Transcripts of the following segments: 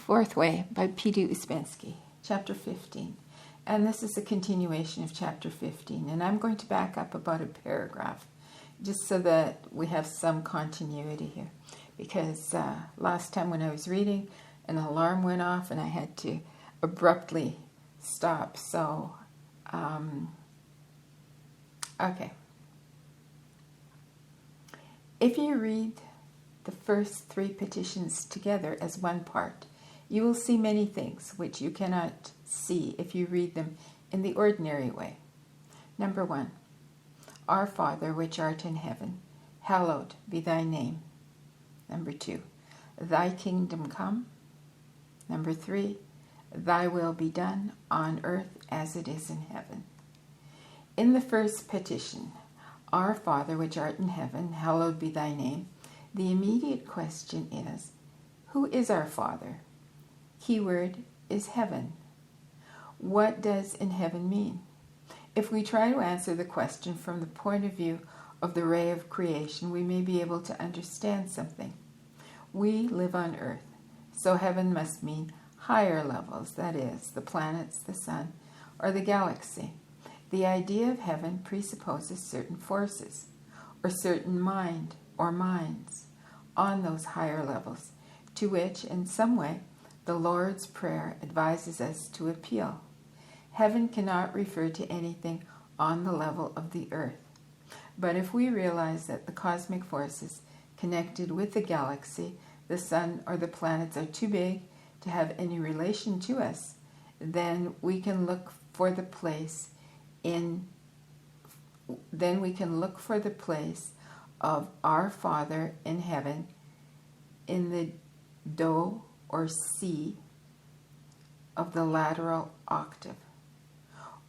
Fourth Way by P.D. Ouspensky, Chapter 15. And this is a continuation of Chapter 15. And I'm going to back up about a paragraph, just so that we have some continuity here. Because last time when I was reading, an alarm went off and I had to abruptly stop. So, okay. If you read the first three petitions together as one part, you will see many things which you cannot see if you read them in the ordinary way. Number 1, Our Father which art in heaven, hallowed be thy name. Number 2, Thy kingdom come. Number 3, Thy will be done on earth as it is in heaven. In the first petition, Our Father which art in heaven, hallowed be thy name, the immediate question is, who is our Father? Keyword is heaven. What does in heaven mean? If we try to answer the question from the point of view of the ray of creation, we may be able to understand something. We live on earth, so heaven must mean higher levels, that is, the planets, the sun, or the galaxy. The idea of heaven presupposes certain forces, or certain mind or minds on those higher levels, to which, in some way, the Lord's Prayer advises us to appeal. Heaven cannot refer to anything on the level of the earth. But if we realize that the cosmic forces connected with the galaxy, the sun, or the planets are too big to have any relation to us, then we can look for the place of our Father in heaven in the do or C of the lateral octave,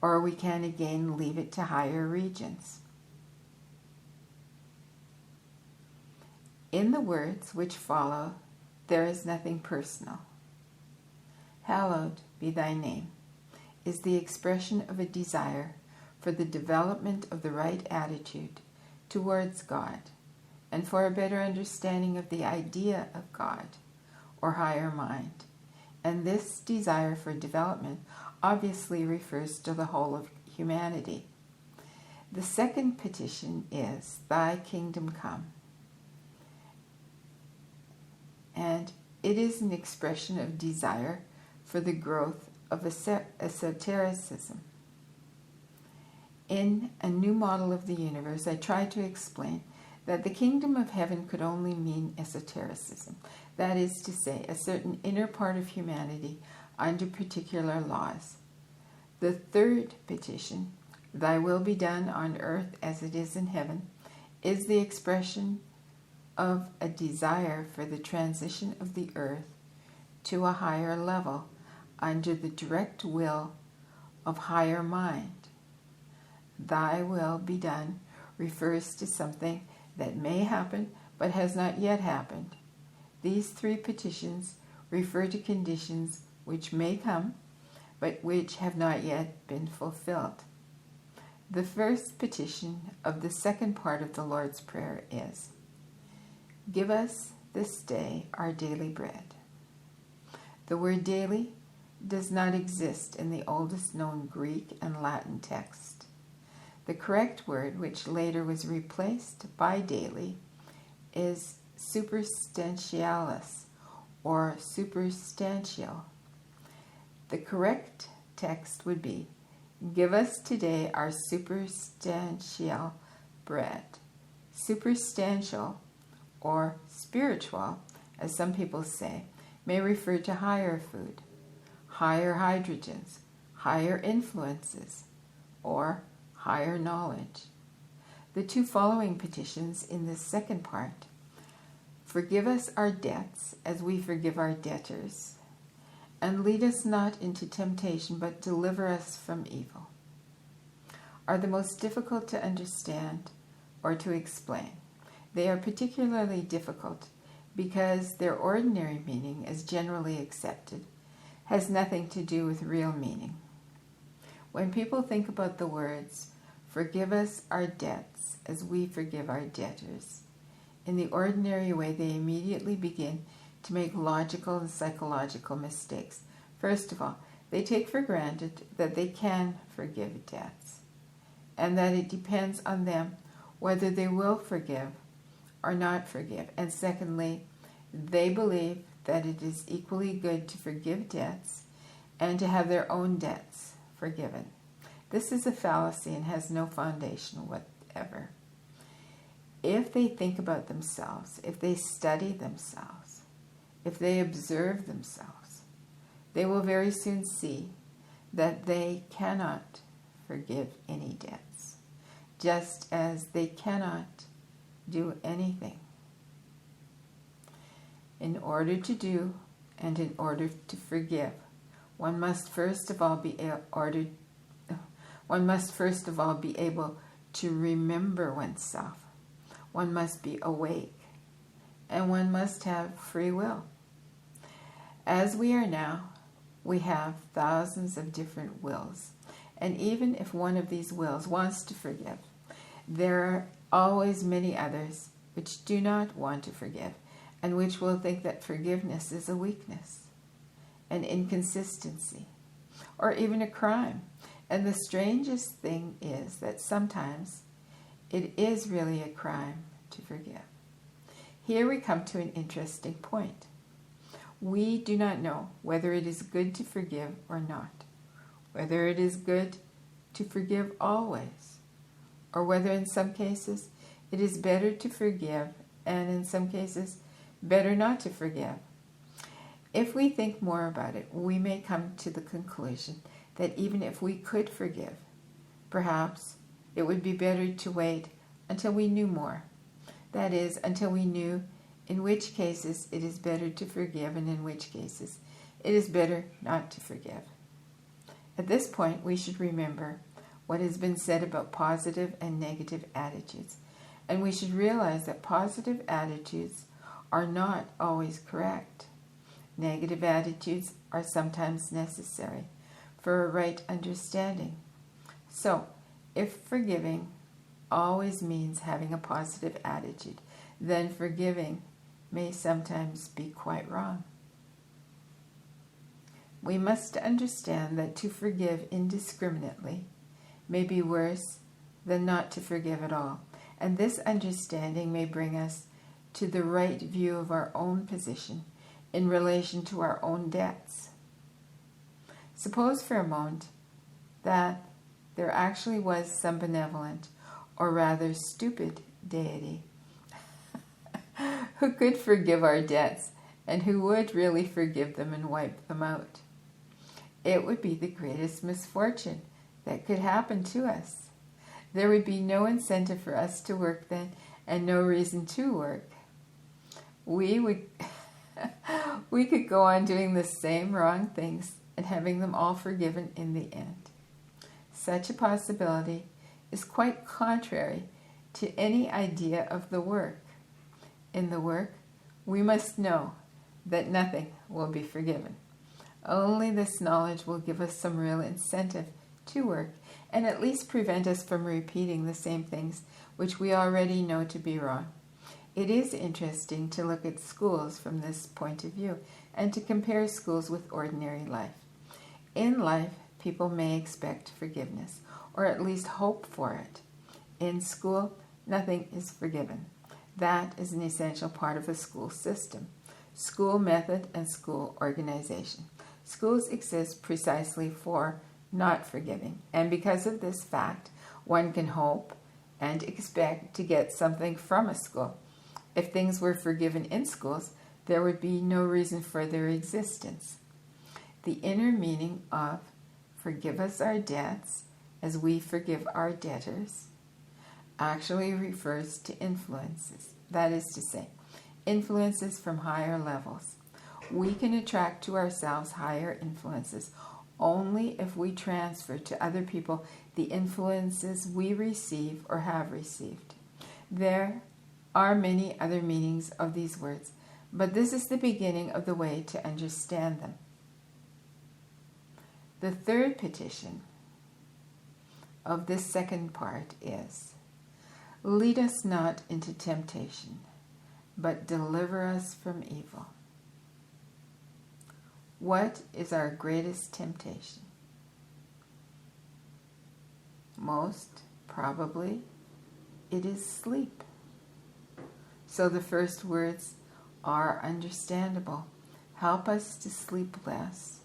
or we can again leave it to higher regions. In the words which follow, there is nothing personal. Hallowed be thy name is the expression of a desire for the development of the right attitude towards God and for a better understanding of the idea of God or higher mind. And this desire for development obviously refers to the whole of humanity. The second petition is, Thy kingdom come. And it is an expression of desire for the growth of esotericism. In A New Model of the Universe, I try to explain that the kingdom of heaven could only mean esotericism, that is to say, a certain inner part of humanity under particular laws. The third petition, Thy will be done on earth as it is in heaven, is the expression of a desire for the transition of the earth to a higher level under the direct will of higher mind. Thy will be done refers to something that may happen but has not yet happened. These three petitions refer to conditions which may come but which have not yet been fulfilled. The first petition of the second part of the Lord's Prayer is, Give us this day our daily bread. The word daily does not exist in the oldest known Greek and Latin text. The correct word, which later was replaced by daily, is superstantialis, or superstantial. The correct text would be, Give us today our superstantial bread. Superstantial, or spiritual, as some people say, may refer to higher food, higher hydrogens, higher influences, or higher knowledge. The two following petitions in this second part, Forgive us our debts as we forgive our debtors, and lead us not into temptation but deliver us from evil, are the most difficult to understand or to explain. They are particularly difficult because their ordinary meaning, as generally accepted, has nothing to do with real meaning. When people think about the words, Forgive us our debts as we forgive our debtors, in the ordinary way they immediately begin to make logical and psychological mistakes. First of all, they take for granted that they can forgive debts, and that it depends on them whether they will forgive or not forgive. And secondly, they believe that it is equally good to forgive debts and to have their own debts forgiven. This is a fallacy and has no foundation whatever. If they think about themselves, if they study themselves, if they observe themselves, they will very soon see that they cannot forgive any debts, just as they cannot do anything. In order to do and in order to forgive, one must first of all be able to remember oneself. One must be awake, and one must have free will. As we are now, we have thousands of different wills, and even if one of these wills wants to forgive, there are always many others which do not want to forgive, and which will think that forgiveness is a weakness, an inconsistency, or even a crime. And the strangest thing is that sometimes it is really a crime to forgive. Here we come to an interesting point. We do not know whether it is good to forgive or not, whether it is good to forgive always, or whether in some cases it is better to forgive and in some cases better not to forgive. If we think more about it, we may come to the conclusion that even if we could forgive, perhaps it would be better to wait until we knew more. That is, until we knew in which cases it is better to forgive and in which cases it is better not to forgive. At this point, we should remember what has been said about positive and negative attitudes, and we should realize that positive attitudes are not always correct. Negative attitudes are sometimes necessary for a right understanding. So, if forgiving always means having a positive attitude, then forgiving may sometimes be quite wrong. We must understand that to forgive indiscriminately may be worse than not to forgive at all, and this understanding may bring us to the right view of our own position in relation to our own debts. Suppose for a moment that there actually was some benevolent, or rather stupid, deity who could forgive our debts and who would really forgive them and wipe them out. It would be the greatest misfortune that could happen to us. There would be no incentive for us to work then and no reason to work. We could go on doing the same wrong things and having them all forgiven in the end. Such a possibility is quite contrary to any idea of the work. In the work, we must know that nothing will be forgiven. Only this knowledge will give us some real incentive to work and at least prevent us from repeating the same things which we already know to be wrong. It is interesting to look at schools from this point of view and to compare schools with ordinary life. In life, people may expect forgiveness, or at least hope for it. In school, nothing is forgiven. That is an essential part of a school system, school method and school organization. Schools exist precisely for not forgiving, and because of this fact, one can hope and expect to get something from a school. If things were forgiven in schools, there would be no reason for their existence. The inner meaning of forgive us our debts as we forgive our debtors actually refers to influences. That is to say, influences from higher levels. We can attract to ourselves higher influences only if we transfer to other people the influences we receive or have received. There are many other meanings of these words, but this is the beginning of the way to understand them. The third petition of this second part is, lead us not into temptation, but deliver us from evil. What is our greatest temptation? Most probably it is sleep. So the first words are understandable. Help us to sleep less,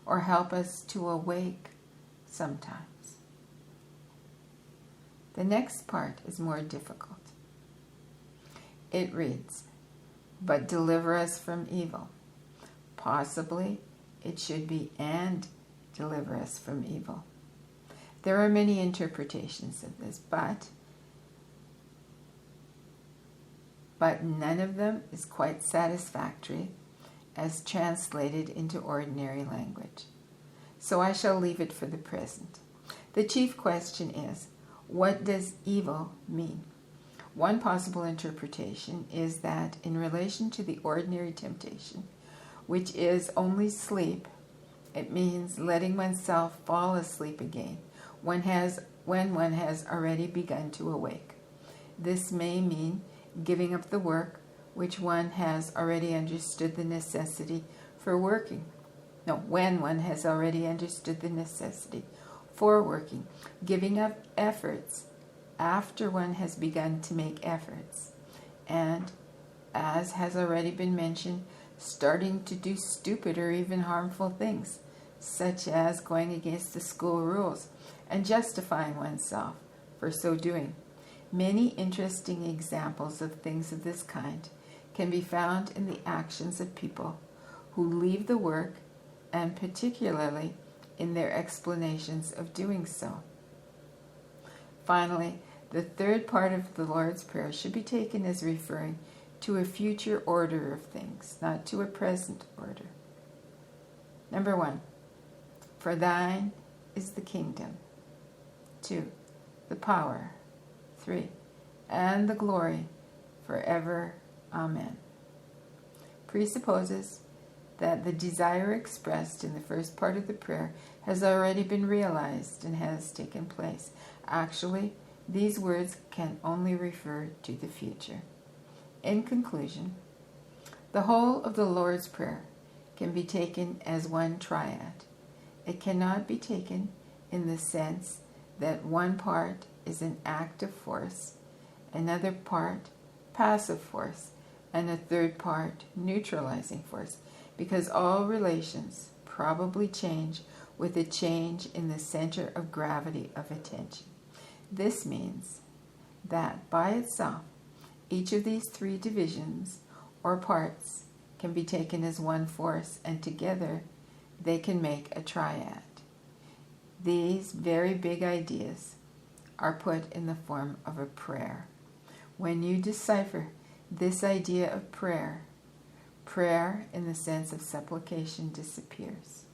or help us to awake sometimes. The next part is more difficult. It reads, but deliver us from evil. Possibly it should be and deliver us from evil. There are many interpretations of this, but none of them is quite satisfactory as translated into ordinary language. So I shall leave it for the present. The chief question is, what does evil mean? One possible interpretation is that in relation to the ordinary temptation, which is only sleep, it means letting oneself fall asleep again when one has already begun to awake. This may mean giving up the work which one has already understood the necessity for working. When one has already understood the necessity for working, giving up efforts after one has begun to make efforts, and, as has already been mentioned, starting to do stupid or even harmful things, such as going against the school rules and justifying oneself for so doing. Many interesting examples of things of this kind can be found in the actions of people who leave the work, and particularly in their explanations of doing so. Finally, the third part of the Lord's Prayer should be taken as referring to a future order of things, not to a present order. Number 1, for thine is the kingdom. 2, the power. 3, and the glory forever. Amen. Presupposes that the desire expressed in the first part of the prayer has already been realized and has taken place. Actually, these words can only refer to the future. In conclusion, the whole of the Lord's Prayer can be taken as one triad. It cannot be taken in the sense that one part is an active force, another part passive force, and a third part neutralizing force, because all relations probably change with a change in the center of gravity of attention. This means that by itself, each of these three divisions or parts can be taken as one force, and together they can make a triad. These very big ideas are put in the form of a prayer. When you decipher this idea of prayer, prayer in the sense of supplication disappears.